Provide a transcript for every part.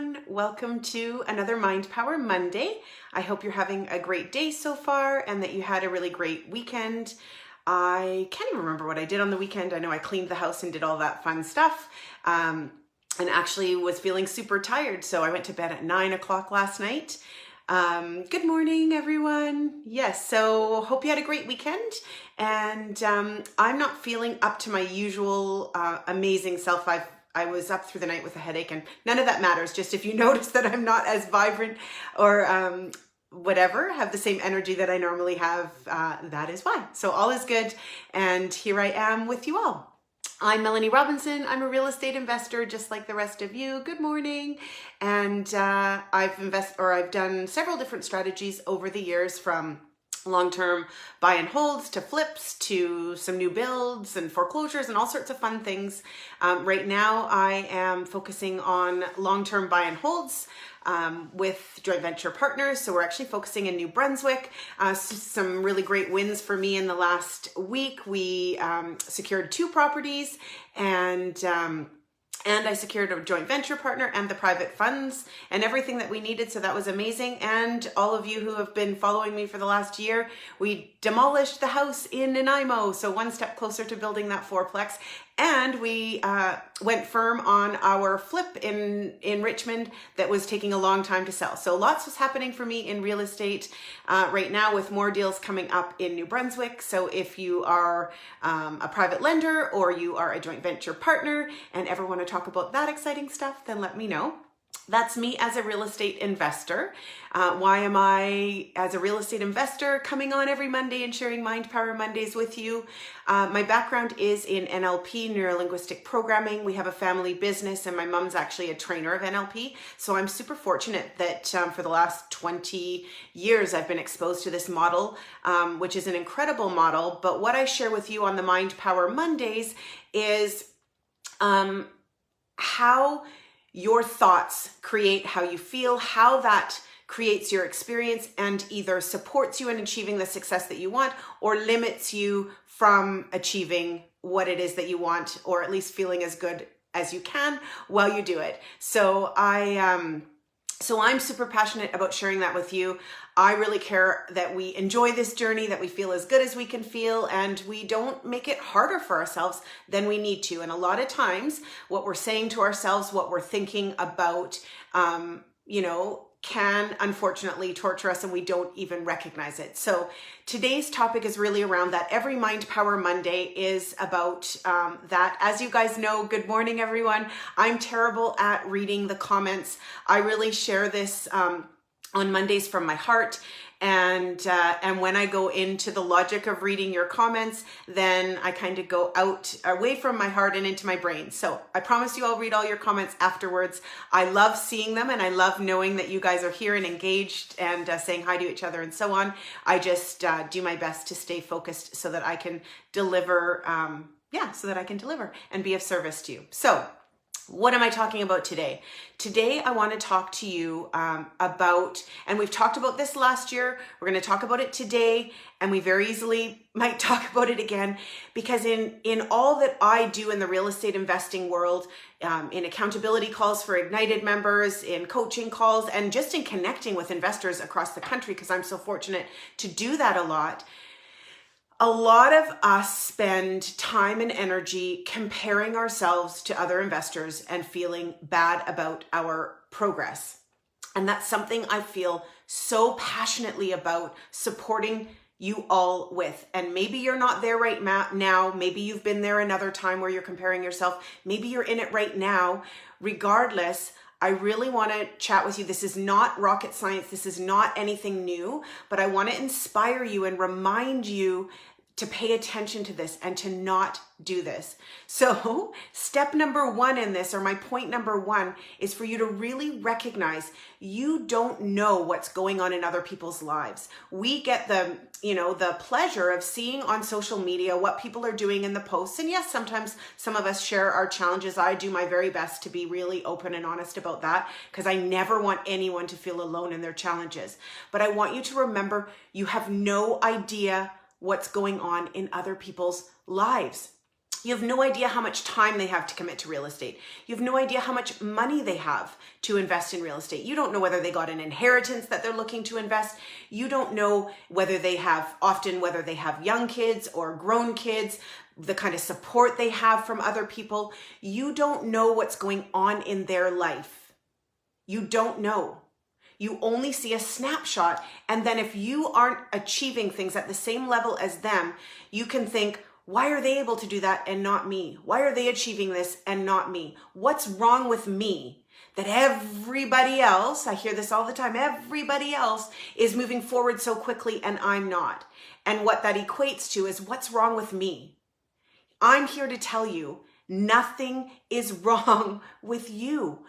everyone. Welcome to another Mind Power Monday. I hope you're having a great day so far and that you had a really great weekend. I can't even remember what I did on the weekend. I know I cleaned the house and did all that fun stuff and actually was feeling super tired. So I went to bed at 9 o'clock last night. Good morning, everyone. Yes, so hope you had a great weekend. And I'm not feeling up to my usual amazing self. I was up through the night with a headache, and none of that matters. Just if you notice that I'm not as vibrant or whatever, have the same energy that I normally have, that is why. So all is good. And here I am with you all. I'm Melanie Robinson. I'm a real estate investor, just like the rest of you. Good morning. And I've done several different strategies over the years, from long-term buy and holds to flips to some new builds and foreclosures and all sorts of fun things. Right now I am focusing on long-term buy and holds with joint venture partners. So we're actually focusing in New Brunswick. Some really great wins for me in the last week. We secured 2 properties, and I secured a joint venture partner and the private funds and everything that we needed. So that was amazing. And all of you who have been following me for the last year, we demolished the house in Nanaimo. So one step closer to building that 4-plex. And we went firm on our flip in Richmond that was taking a long time to sell. So lots was happening for me in real estate right now, with more deals coming up in New Brunswick. So if you are a private lender or you are a joint venture partner and ever want to talk about that exciting stuff, then let me know. That's me as a real estate investor. Why am I, as a real estate investor, coming on every Monday and sharing Mind Power Mondays with you? My background is in NLP, Neuro-Linguistic Programming. We have a family business, and my mom's actually a trainer of NLP. So I'm super fortunate that for the last 20 years, I've been exposed to this model, which is an incredible model. But what I share with you on the Mind Power Mondays is how your thoughts create how you feel, how that creates your experience and either supports you in achieving the success that you want or limits you from achieving what it is that you want, or at least feeling as good as you can while you do it. So I'm super passionate about sharing that with you. I really care that we enjoy this journey, that we feel as good as we can feel, and we don't make it harder for ourselves than we need to. And a lot of times what we're saying to ourselves, what we're thinking about, can unfortunately torture us, and we don't even recognize it. So today's topic is really around that. Every Mind Power Monday is about that. As you guys know, good morning, everyone. I'm terrible at reading the comments. I really share this on Mondays from my heart. And when I go into the logic of reading your comments, then I kind of go out away from my heart and into my brain. So I promise you I'll read all your comments afterwards. I love seeing them, and I love knowing that you guys are here and engaged and saying hi to each other and so on. I just do my best to stay focused so that I can deliver, and be of service to you. So what am I talking about today? Today, I want to talk to you about, and we've talked about this last year, we're going to talk about it today, and we very easily might talk about it again, because in all that I do in the real estate investing world, in accountability calls for Ignited members, in coaching calls, and just in connecting with investors across the country, because I'm so fortunate to do that a lot of us spend time and energy comparing ourselves to other investors and feeling bad about our progress. And that's something I feel so passionately about supporting you all with. And maybe you're not there right now. Maybe you've been there another time where you're comparing yourself. Maybe you're in it right now. Regardless, I really want to chat with you. This is not rocket science. This is not anything new, but I want to inspire you and remind you to pay attention to this and to not do this. So step number 1 in this, or my point number 1, is for you to really recognize you don't know what's going on in other people's lives. We get the pleasure of seeing on social media what people are doing in the posts. And yes, sometimes some of us share our challenges. I do my very best to be really open and honest about that, because I never want anyone to feel alone in their challenges. But I want you to remember you have no idea what's going on in other people's lives. You have no idea how much time they have to commit to real estate. You have no idea how much money they have to invest in real estate. You don't know whether they got an inheritance that they're looking to invest. You don't know whether they have young kids or grown kids, the kind of support they have from other people. You don't know what's going on in their life. You don't know. You only see a snapshot. And then if you aren't achieving things at the same level as them, you can think, why are they able to do that and not me? Why are they achieving this and not me? What's wrong with me that everybody else, I hear this all the time, everybody else is moving forward so quickly and I'm not? And what that equates to is, what's wrong with me? I'm here to tell you, nothing is wrong with you.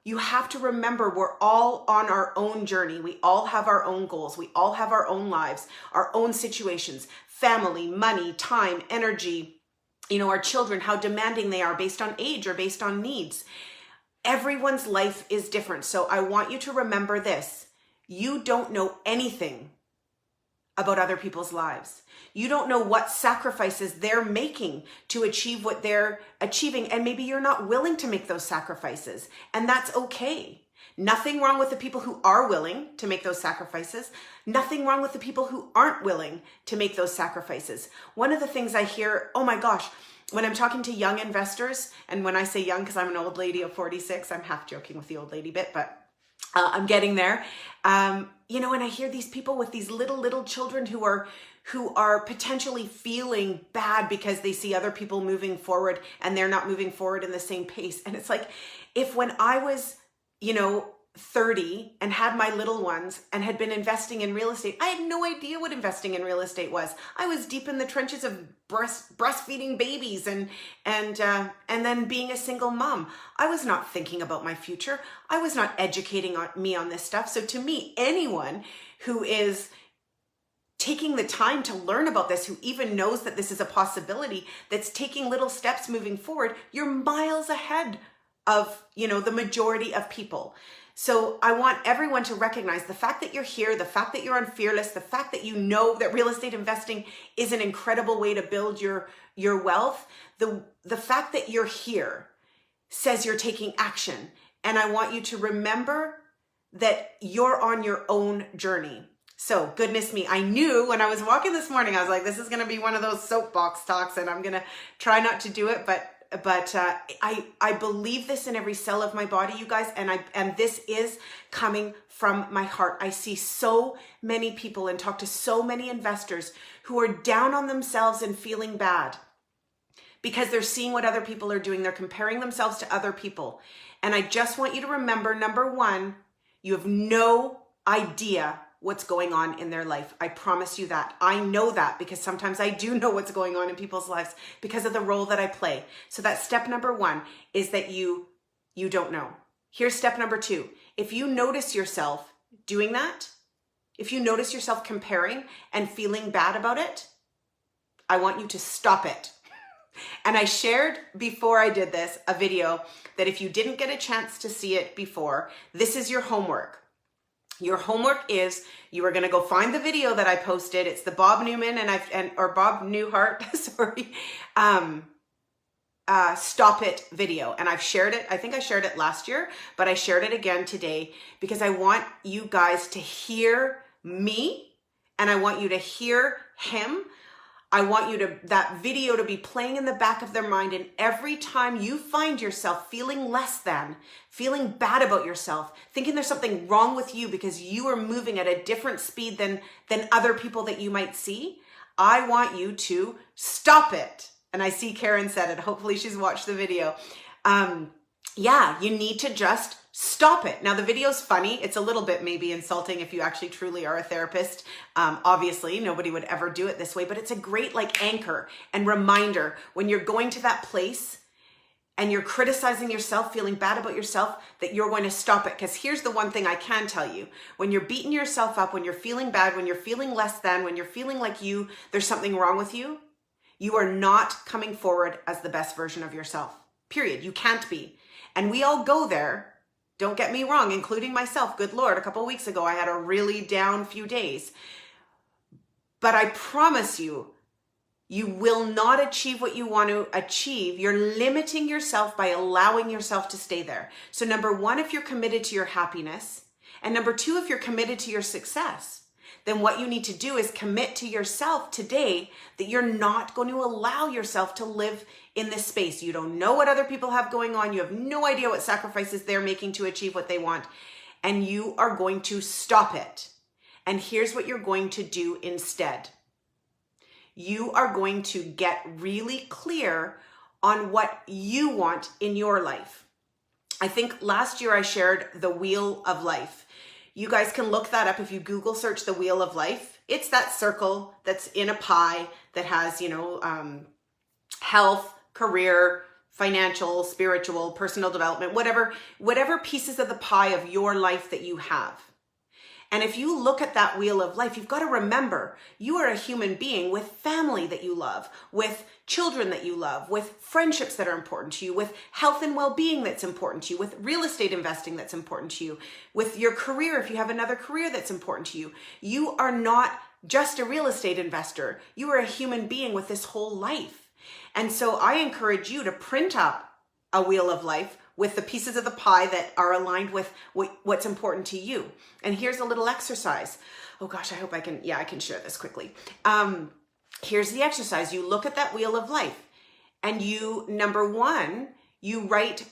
You have to remember, we're all on our own journey. We all have our own goals. We all have our own lives, our own situations, family, money, time, energy, our children, how demanding they are based on age or based on needs. Everyone's life is different. So I want you to remember this. You don't know anything about other people's lives. You don't know what sacrifices they're making to achieve what they're achieving. And maybe you're not willing to make those sacrifices. And that's okay. Nothing wrong with the people who are willing to make those sacrifices. Nothing wrong with the people who aren't willing to make those sacrifices. One of the things I hear, oh my gosh, when I'm talking to young investors, and when I say young because I'm an old lady of 46, I'm half joking with the old lady bit, but I'm getting there. And I hear these people with these little children who are potentially feeling bad because they see other people moving forward and they're not moving forward in the same pace. And it's like, if when I was, 30 and had my little ones and had been investing in real estate, I had no idea what investing in real estate was. I was deep in the trenches of breastfeeding babies and then being a single mom. I was not thinking about my future. I was not educating me on this stuff. So to me, anyone who is taking the time to learn about this, who even knows that this is a possibility, that's taking little steps moving forward, you're miles ahead of, the majority of people. So I want everyone to recognize the fact that you're here, the fact that you're on Fearless, the fact that you know that real estate investing is an incredible way to build your wealth. The fact that you're here says you're taking action. And I want you to remember that you're on your own journey. So goodness me, I knew when I was walking this morning, I was like, this is going to be one of those soapbox talks and I'm going to try not to do it, but I believe this in every cell of my body, you guys, and this is coming from my heart. I see so many people and talk to so many investors who are down on themselves and feeling bad because they're seeing what other people are doing. They're comparing themselves to other people. And I just want you to remember, number one, you have no idea what's going on in their life. I promise you that. I know that because sometimes I do know what's going on in people's lives because of the role that I play. So that's step number one, is that you don't know. Here's step number two. If you notice yourself doing that, if you notice yourself comparing and feeling bad about it, I want you to stop it. And I shared before I did this a video that if you didn't get a chance to see it before, this is your homework. Your homework is you are going to go find the video that I posted. It's the Bob Newman or Bob Newhart, sorry, Stop It video. And I've shared it. I think I shared it last year, but I shared it again today because I want you guys to hear me and I want you to hear him. I want that video to be playing in the back of their mind. And every time you find yourself feeling less than, feeling bad about yourself, thinking there's something wrong with you because you are moving at a different speed than other people that you might see, I want you to stop it. And I see Karen said it. Hopefully she's watched the video. You need to just stop it. Now the video's funny. It's a little bit maybe insulting if you actually truly are a therapist. Obviously nobody would ever do it this way, but it's a great anchor and reminder when you're going to that place and you're criticizing yourself, feeling bad about yourself, that you're going to stop it. Because here's the one thing I can tell you. When you're beating yourself up, when you're feeling bad, when you're feeling less than, when you're feeling like there's something wrong with you, you are not coming forward as the best version of yourself. Period. You can't be. And we all go there. Don't get me wrong, including myself. Good Lord, a couple of weeks ago, I had a really down few days. But I promise you, You will not achieve what you want to achieve. You're limiting yourself by allowing yourself to stay there. So number one, if you're committed to your happiness, and number two, if you're committed to your success, then what you need to do is commit to yourself today that you're not going to allow yourself to live in this space. You don't know what other people have going on. You have no idea what sacrifices they're making to achieve what they want. And you are going to stop it. And here's what you're going to do instead. You are going to get really clear on what you want in your life. I think last year I shared the Wheel of Life. You guys can look that up if you Google search the Wheel of Life. It's that circle that's in a pie that has, health, career, financial, spiritual, personal development, whatever pieces of the pie of your life that you have. And if you look at that Wheel of Life, you've got to remember you are a human being with family that you love, with children that you love, with friendships that are important to you, with health and well-being that's important to you, with real estate investing that's important to you, with your career if you have another career that's important to you. You are not just a real estate investor. You are a human being with this whole life. And so I encourage you to print up a Wheel of Life with the pieces of the pie that are aligned with what's important to you. And here's a little exercise. Oh gosh, I hope I can share this quickly. Here's the exercise. You look at that Wheel of Life and number one, you write,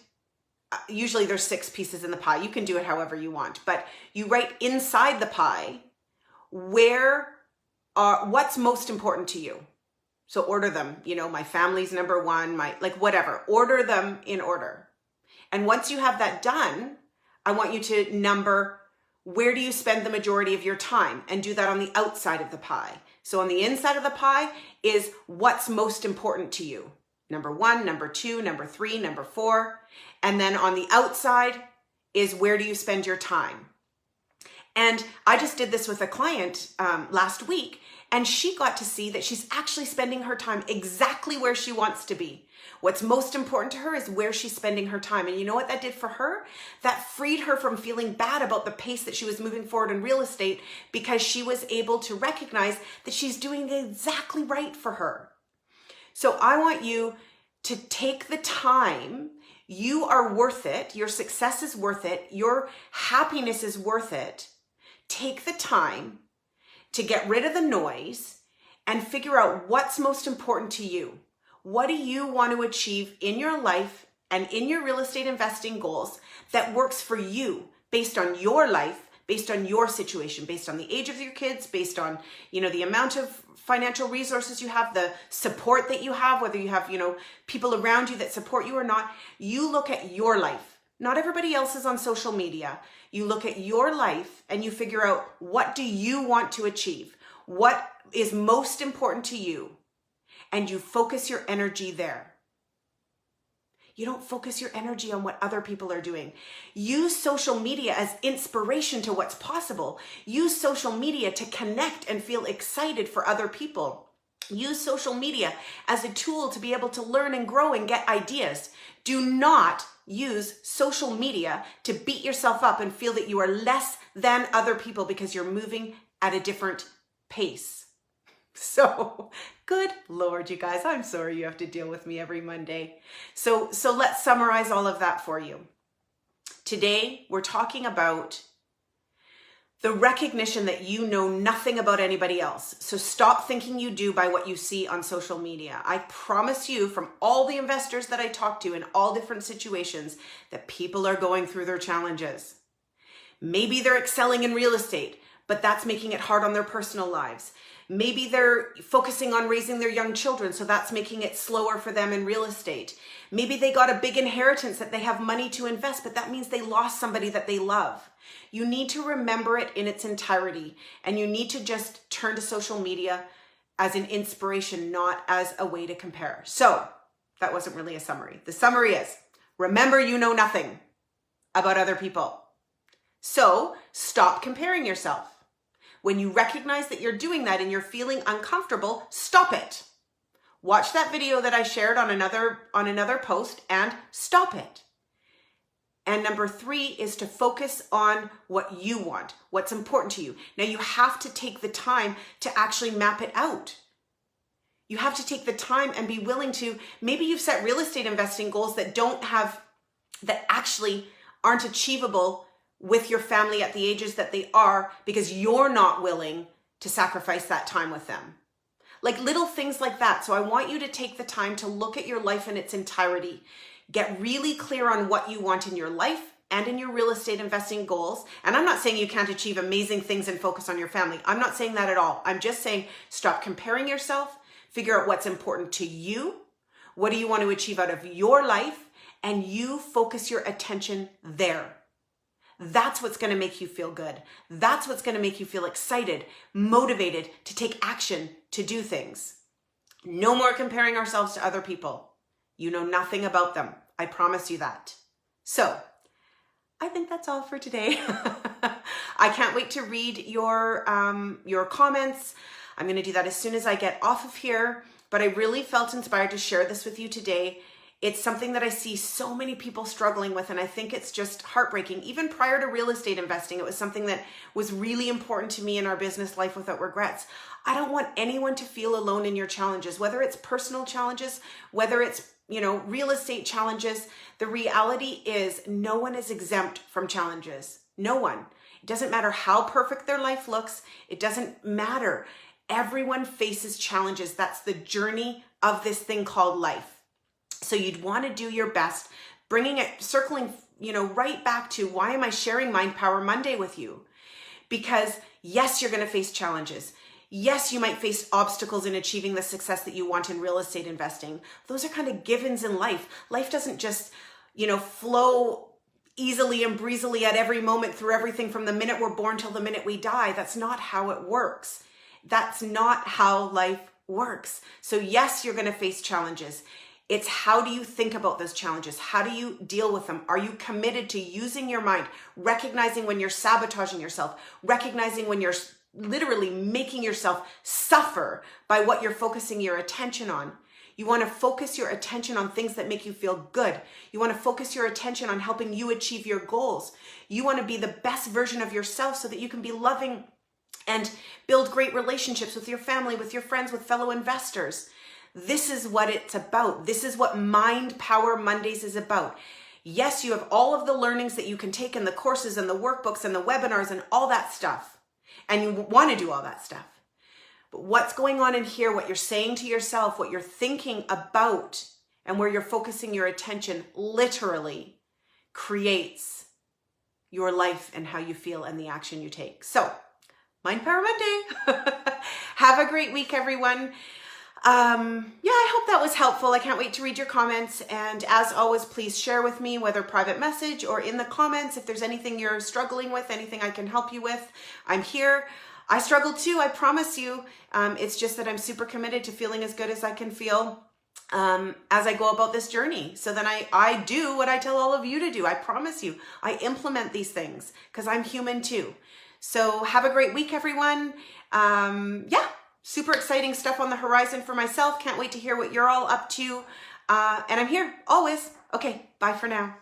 usually there's 6 pieces in the pie. You can do it however you want, but you write inside the pie what's most important to you. So order them, my family's number one, whatever, order them in order. And once you have that done, I want you to number where do you spend the majority of your time and do that on the outside of the pie. So on the inside of the pie is what's most important to you. Number 1, number 2, number 3, number 4. And then on the outside is where do you spend your time. And I just did this with a client last week, and she got to see that she's actually spending her time exactly where she wants to be. What's most important to her is where she's spending her time. And you know what that did for her? That freed her from feeling bad about the pace that she was moving forward in real estate, because she was able to recognize that she's doing exactly right for her. So I want you to take the time. You are worth it. Your success is worth it. Your happiness is worth it. Take the time to get rid of the noise and figure out what's most important to you. What do you want to achieve in your life and in your real estate investing goals that works for you based on your life, based on your situation, based on the age of your kids, based on, the amount of financial resources you have, the support that you have, whether you have, people around you that support you or not. You look at your life. Not everybody else is on social media. You look at your life and you figure out, what do you want to achieve? What is most important to you? And you focus your energy there. You don't focus your energy on what other people are doing. Use social media as inspiration to what's possible. Use social media to connect and feel excited for other people. Use social media as a tool to be able to learn and grow and get ideas. Do not use social media to beat yourself up and feel that you are less than other people because you're moving at a different pace. So, good Lord, you guys, I'm sorry you have to deal with me every Monday. So let's summarize all of that for you. Today, we're talking about the recognition that you know nothing about anybody else. So stop thinking you do by what you see on social media. I promise you, from all the investors that I talk to in all different situations, that people are going through their challenges. Maybe they're excelling in real estate, but that's making it hard on their personal lives. Maybe they're focusing on raising their young children, so that's making it slower for them in real estate. Maybe they got a big inheritance that they have money to invest, but that means they lost somebody that they love. You need to remember it in its entirety, and you need to just turn to social media as an inspiration, not as a way to compare. So that wasn't really a summary. The summary is, remember, you know nothing about other people. So stop comparing yourself. When you recognize that you're doing that and you're feeling uncomfortable, stop it. Watch that video that I shared on another post and stop it. And number 3 is to focus on what you want, what's important to you. Now you have to take the time to actually map it out. You have to take the time and be willing to, maybe you've set real estate investing goals that actually aren't achievable with your family at the ages that they are because you're not willing to sacrifice that time with them. Like little things like that. So I want you to take the time to look at your life in its entirety. Get really clear on what you want in your life and in your real estate investing goals. And I'm not saying you can't achieve amazing things and focus on your family. I'm not saying that at all. I'm just saying stop comparing yourself, figure out what's important to you. What do you want to achieve out of your life? And you focus your attention there. That's what's going to make you feel good. That's what's going to make you feel excited, motivated to take action, to do things. No more comparing ourselves to other people. You know nothing about them. I promise you that. So, I think that's all for today. I can't wait to read your comments. I'm going to do that as soon as I get off of here, but I really felt inspired to share this with you today. It's something that I see so many people struggling with, and I think it's just heartbreaking. Even prior to real estate investing, it was something that was really important to me in our business Life Without Regrets. I don't want anyone to feel alone in your challenges, whether it's personal challenges, whether it's real estate challenges. The reality is no one is exempt from challenges. No one. It doesn't matter how perfect their life looks. It doesn't matter. Everyone faces challenges. That's the journey of this thing called life. So you'd want to do your best, circling, right back to why am I sharing Mind Power Monday with you? Because yes, you're going to face challenges. Yes, you might face obstacles in achieving the success that you want in real estate investing. Those are kind of givens in life. Life doesn't just, flow easily and breezily at every moment through everything from the minute we're born till the minute we die. That's not how it works. That's not how life works. So yes, you're going to face challenges. It's how do you think about those challenges? How do you deal with them? Are you committed to using your mind, recognizing when you're sabotaging yourself, recognizing when you're literally making yourself suffer by what you're focusing your attention on? You want to focus your attention on things that make you feel good. You want to focus your attention on helping you achieve your goals. You want to be the best version of yourself so that you can be loving and build great relationships with your family, with your friends, with fellow investors. This is what it's about. This is what Mind Power Mondays is about. Yes, you have all of the learnings that you can take in the courses and the workbooks and the webinars and all that stuff. And you want to do all that stuff. But what's going on in here, what you're saying to yourself, what you're thinking about, and where you're focusing your attention literally creates your life and how you feel and the action you take. So, Mind Power Monday. Have a great week, everyone. I hope that was helpful. I can't wait to read your comments. And as always, please share with me, whether private message or in the comments, if there's anything you're struggling with, anything I can help you with. I'm here. I struggle too, I promise you. It's just that I'm super committed to feeling as good as I can feel as I go about this journey. So then I do what I tell all of you to do. I promise you, I implement these things because I'm human too. So have a great week, everyone. Super exciting stuff on the horizon for myself. Can't wait to hear what you're all up to. And I'm here always. Okay, bye for now.